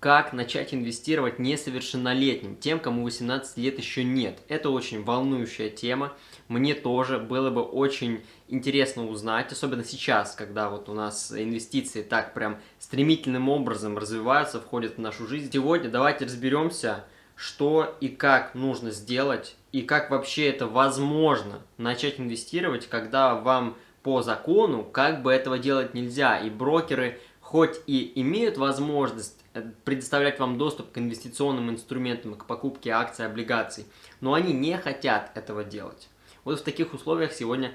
как начать инвестировать несовершеннолетним, тем, кому 18 лет еще нет. Это очень волнующая тема. Мне тоже было бы очень интересно узнать, особенно сейчас, когда вот у нас инвестиции так прям стремительным образом развиваются, входят в нашу жизнь. Сегодня давайте разберемся, что и как нужно сделать, и как вообще это возможно начать инвестировать, когда вам по закону как бы этого делать нельзя, и брокеры хоть и имеют возможность предоставлять вам доступ к инвестиционным инструментам, к покупке акций, облигаций, но они не хотят этого делать. Вот в таких условиях сегодня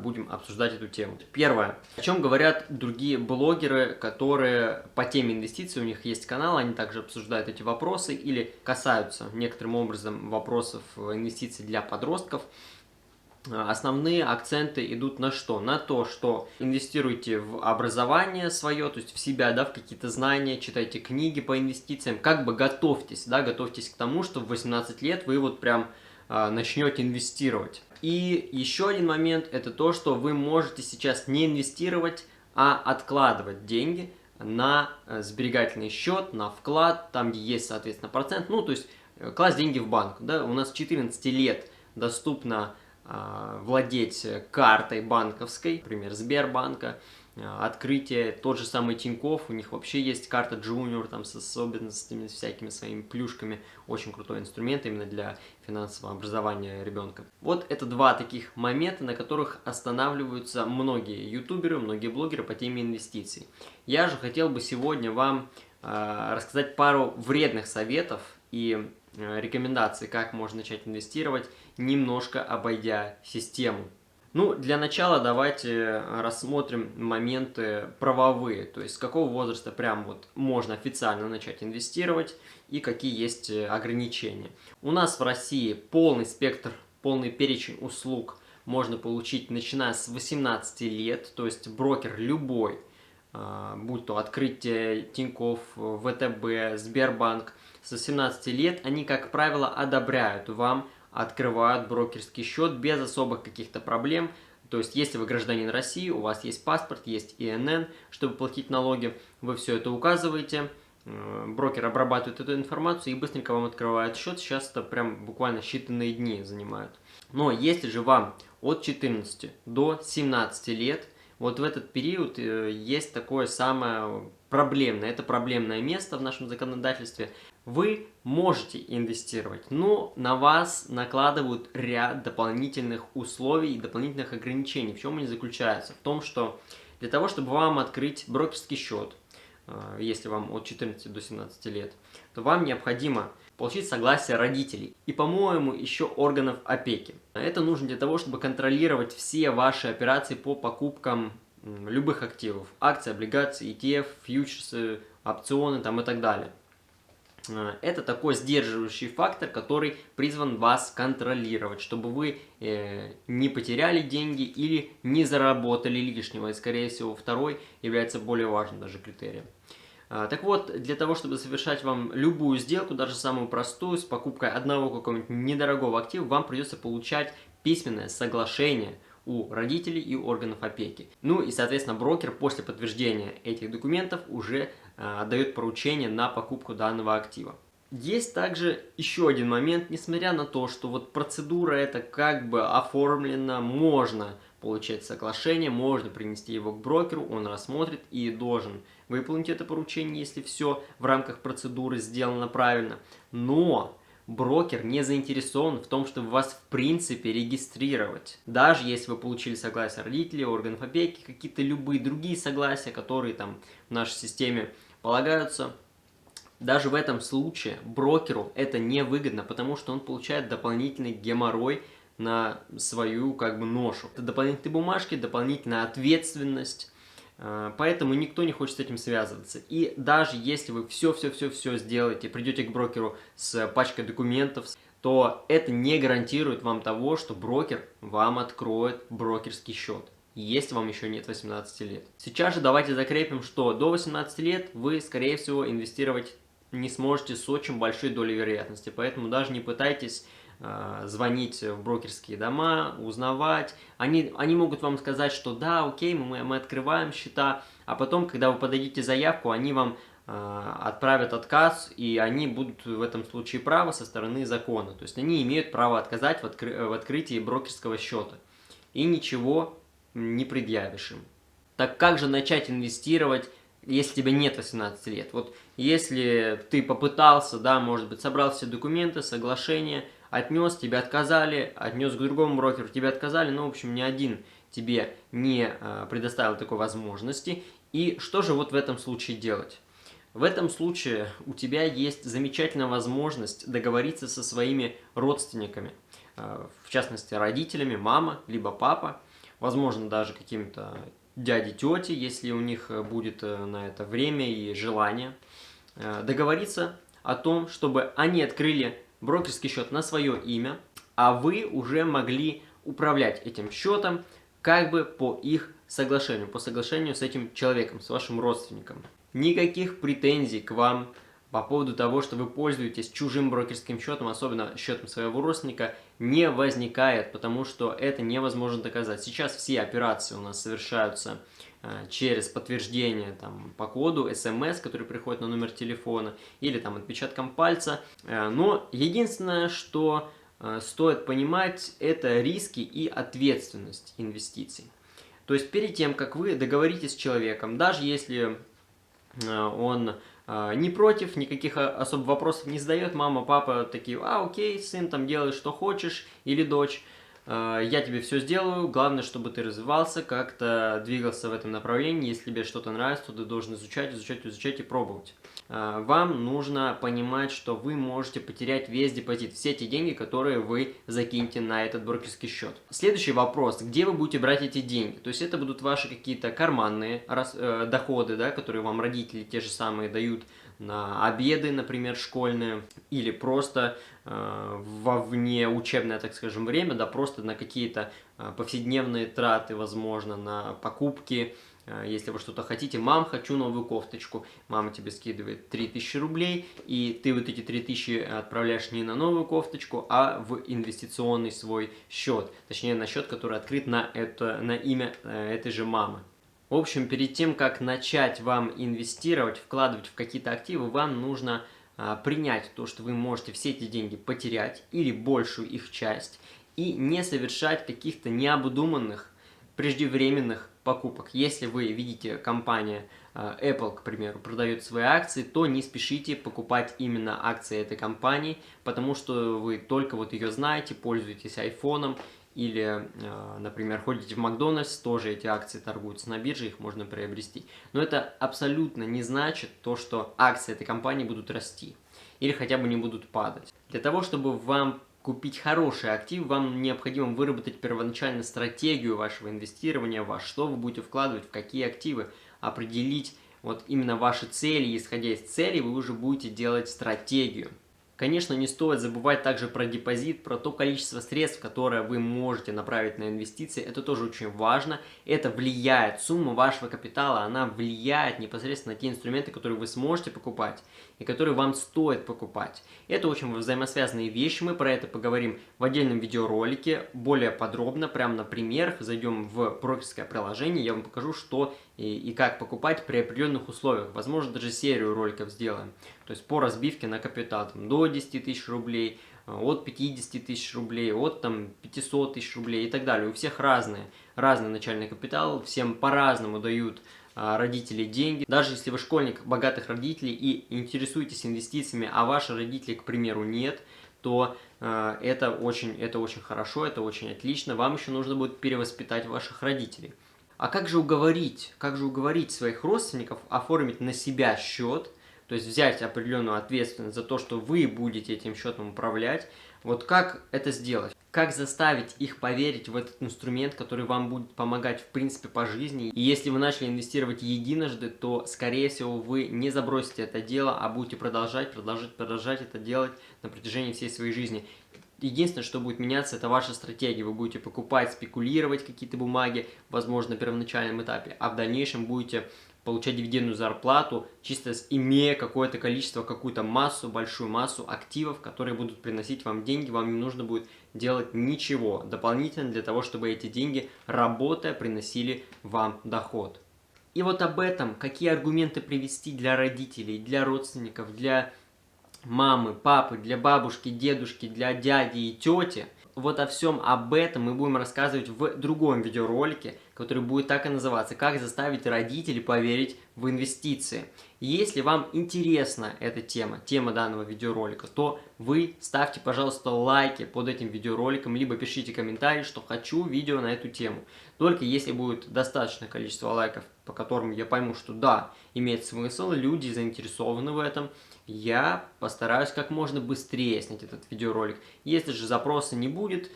будем обсуждать эту тему. Первое. О чем говорят другие блогеры, которые по теме инвестиций, у них есть канал, они также обсуждают эти вопросы или касаются некоторым образом вопросов инвестиций для подростков. Основные акценты идут на что? На то, что инвестируйте в образование свое, то есть в себя, да, в какие-то знания, читайте книги по инвестициям, как бы готовьтесь, да, готовьтесь к тому, что в 18 лет вы вот прям начнете инвестировать. И еще один момент, это то, что вы можете сейчас не инвестировать, а откладывать деньги на сберегательный счет, на вклад, там где есть, соответственно, процент, ну, то есть класть деньги в банк, да, у нас с 14 лет доступно владеть картой банковской, например, Сбербанка, открытие, тот же самый Тинькофф, у них вообще есть карта Junior, там с особенностями, с всякими своими плюшками, очень крутой инструмент именно для финансового образования ребенка. Вот это два таких момента, на которых останавливаются многие ютуберы, многие блогеры по теме инвестиций. Я же хотел бы сегодня вам рассказать пару вредных советов и рекомендаций, как можно начать инвестировать, немножко обойдя систему. Ну, для начала давайте рассмотрим моменты правовые, то есть с какого возраста прям вот можно официально начать инвестировать и какие есть ограничения. У нас в России полный спектр, полный перечень услуг можно получить начиная с 18 лет, то есть брокер любой, будь то открытие Тинькофф, ВТБ, Сбербанк, с 18 лет они, как правило, одобряют вам, открывают брокерский счет без особых каких-то проблем. То есть, если вы гражданин России, у вас есть паспорт, есть ИНН, чтобы платить налоги, вы все это указываете, брокер обрабатывает эту информацию и быстренько вам открывает счет. Сейчас это прям буквально считанные дни занимают. Но если же вам от 14 до 17 лет, вот в этот период есть такое самое проблемное, это проблемное место в нашем законодательстве. Вы можете инвестировать, но на вас накладывают ряд дополнительных условий и дополнительных ограничений. В чем они заключаются? В том, что для того, чтобы вам открыть брокерский счет, если вам от 14 до 17 лет, то вам необходимо получить согласие родителей и, по-моему, еще органов опеки. Это нужно для того, чтобы контролировать все ваши операции по покупкам любых активов. Акции, облигации, ETF, фьючерсы, опционы там и так далее. Это такой сдерживающий фактор, который призван вас контролировать, чтобы вы не потеряли деньги или не заработали лишнего. И, скорее всего, второй является более важным даже критерием. Так вот, для того, чтобы совершать вам любую сделку, даже самую простую, с покупкой одного какого-нибудь недорогого актива, вам придется получать письменное соглашение у родителей и органов опеки. Ну и, соответственно, брокер после подтверждения этих документов уже дает поручение на покупку данного актива. Есть также еще один момент, несмотря на то, что вот процедура эта как бы оформлена, можно получать соглашение, можно принести его к брокеру, он рассмотрит и должен выполнить это поручение, если все в рамках процедуры сделано правильно. Но брокер не заинтересован в том, чтобы вас в принципе регистрировать. Даже если вы получили согласие родителей, органов опеки, какие-то любые другие согласия, которые там в нашей системе полагаются, даже в этом случае брокеру это невыгодно, потому что он получает дополнительный геморрой на свою как бы ношу. Это дополнительные бумажки, дополнительная ответственность. Поэтому никто не хочет с этим связываться. И даже если вы все сделаете, придете к брокеру с пачкой документов, то это не гарантирует вам того, что брокер вам откроет брокерский счет, если вам еще нет 18 лет. Сейчас же давайте закрепим, что до 18 лет вы, скорее всего, инвестировать не сможете с очень большой долей вероятности. Поэтому даже не пытайтесь звонить в брокерские дома, узнавать. Они могут вам сказать, что да, окей, мы открываем счета, а потом, когда вы подадите заявку, они вам отправят отказ, и они будут в этом случае правы со стороны закона. То есть они имеют право отказать в открытии брокерского счета. И ничего не предъявишь им. Так как же начать инвестировать, если тебе нет 18 лет? Вот если ты попытался, да, может быть, собрал все документы, соглашения, отнес, тебе отказали, отнес к другому брокеру, тебе отказали, ну, в общем, ни один тебе не предоставил такой возможности. И что же вот в этом случае делать? В этом случае у тебя есть замечательная возможность договориться со своими родственниками, в частности, родителями, мама, либо папа, возможно, даже каким-то дяди, тети, если у них будет на это время и желание, договориться о том, чтобы они открыли брокерский счет на свое имя, а вы уже могли управлять этим счетом как бы по их соглашению, по соглашению с этим человеком, с вашим родственником. Никаких претензий к вам по поводу того, что вы пользуетесь чужим брокерским счетом, особенно счетом своего родственника, не возникает, потому что это невозможно доказать. Сейчас все операции у нас совершаются через подтверждение там, по коду, смс, который приходит на номер телефона, или там отпечатком пальца. Но единственное, что стоит понимать, это риски и ответственность инвестиций. То есть перед тем, как вы договоритесь с человеком, даже если он не против, никаких особо вопросов не задает, мама, папа такие, окей, сын, там делай, что хочешь, или дочь, я тебе все сделаю, главное, чтобы ты развивался, как-то двигался в этом направлении, если тебе что-то нравится, то ты должен изучать и пробовать. Вам нужно понимать, что вы можете потерять весь депозит, все те деньги, которые вы закинете на этот брокерский счет. Следующий вопрос, где вы будете брать эти деньги? То есть это будут ваши какие-то карманные доходы, да, которые вам родители те же самые дают на обеды, например, школьные, или просто во внеучебное, так скажем, время, да, просто на какие-то повседневные траты, возможно, на покупки. Если вы что-то хотите, мам, хочу новую кофточку, мама тебе скидывает 3000 рублей, и ты вот эти 3000 отправляешь не на новую кофточку, а в инвестиционный свой счет, точнее на счет, который открыт на имя этой же мамы. В общем, перед тем, как начать вам инвестировать, вкладывать в какие-то активы, вам нужно принять то, что вы можете все эти деньги потерять или большую их часть, и не совершать каких-то необдуманных, преждевременных покупок. Если вы видите, компания Apple, к примеру, продает свои акции, то не спешите покупать именно акции этой компании, потому что вы только вот ее знаете, пользуетесь айфоном, или, например, ходите в Макдональдс, тоже эти акции торгуются на бирже, их можно приобрести. Но это абсолютно не значит то, что акции этой компании будут расти или хотя бы не будут падать. Для того, чтобы вам купить хороший актив, вам необходимо выработать первоначально стратегию вашего инвестирования, во что вы будете вкладывать, в какие активы, определить вот именно ваши цели, и исходя из целей вы уже будете делать стратегию. Конечно, не стоит забывать также про депозит, про то количество средств, которое вы можете направить на инвестиции. Это тоже очень важно. Это влияет, сумма вашего капитала, она влияет непосредственно на те инструменты, которые вы сможете покупать и которые вам стоит покупать. Это очень взаимосвязанные вещи, мы про это поговорим в отдельном видеоролике, более подробно, прямо на примерах. Зайдем в брокерское приложение, я вам покажу, что и как покупать при определенных условиях. Возможно, даже серию роликов сделаем. То есть по разбивке на капитал, там, до 10 тысяч рублей, от 50 тысяч рублей, от там, 500 тысяч рублей и так далее. У всех разный начальный капитал, всем по-разному дают родители деньги. Даже если вы школьник богатых родителей и интересуетесь инвестициями, а ваши родители, к примеру, нет, то это очень хорошо, это очень отлично. Вам еще нужно будет перевоспитать ваших родителей. А как же уговорить своих родственников оформить на себя счет, то есть взять определенную ответственность за то, что вы будете этим счетом управлять? Вот как это сделать? Как заставить их поверить в этот инструмент, который вам будет помогать в принципе по жизни? И если вы начали инвестировать единожды, то скорее всего вы не забросите это дело, а будете продолжать это делать на протяжении всей своей жизни. Единственное, что будет меняться, это ваша стратегия. Вы будете покупать, спекулировать какие-то бумаги, возможно, на первоначальном этапе, а в дальнейшем будете получать дивидендную зарплату, чисто имея какое-то количество, какую-то массу, большую массу активов, которые будут приносить вам деньги. Вам не нужно будет делать ничего дополнительно для того, чтобы эти деньги, работая, приносили вам доход. И вот об этом, какие аргументы привести для родителей, для родственников, для мамы, папы, для бабушки, дедушки, для дяди и тети. Вот о всем об этом мы будем рассказывать в другом видеоролике, который будет так и называться «Как заставить родителей поверить в инвестиции». Если вам интересна эта тема данного видеоролика, то вы ставьте, пожалуйста, лайки под этим видеороликом, либо пишите комментарии, что хочу видео на эту тему. Только если будет достаточное количество лайков, по которым я пойму, что да, имеет смысл, люди заинтересованы в этом, я постараюсь как можно быстрее снять этот видеоролик. Если же запроса не будет,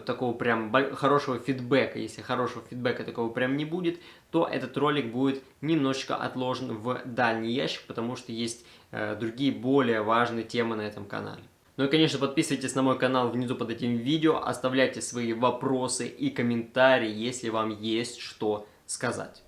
такого прям хорошего фидбэка, если хорошего фидбэка такого прям не будет, то этот ролик будет немножечко отложен в дальний ящик, потому что есть другие более важные темы на этом канале. Ну и, конечно, подписывайтесь на мой канал внизу под этим видео, оставляйте свои вопросы и комментарии, если вам есть что сказать.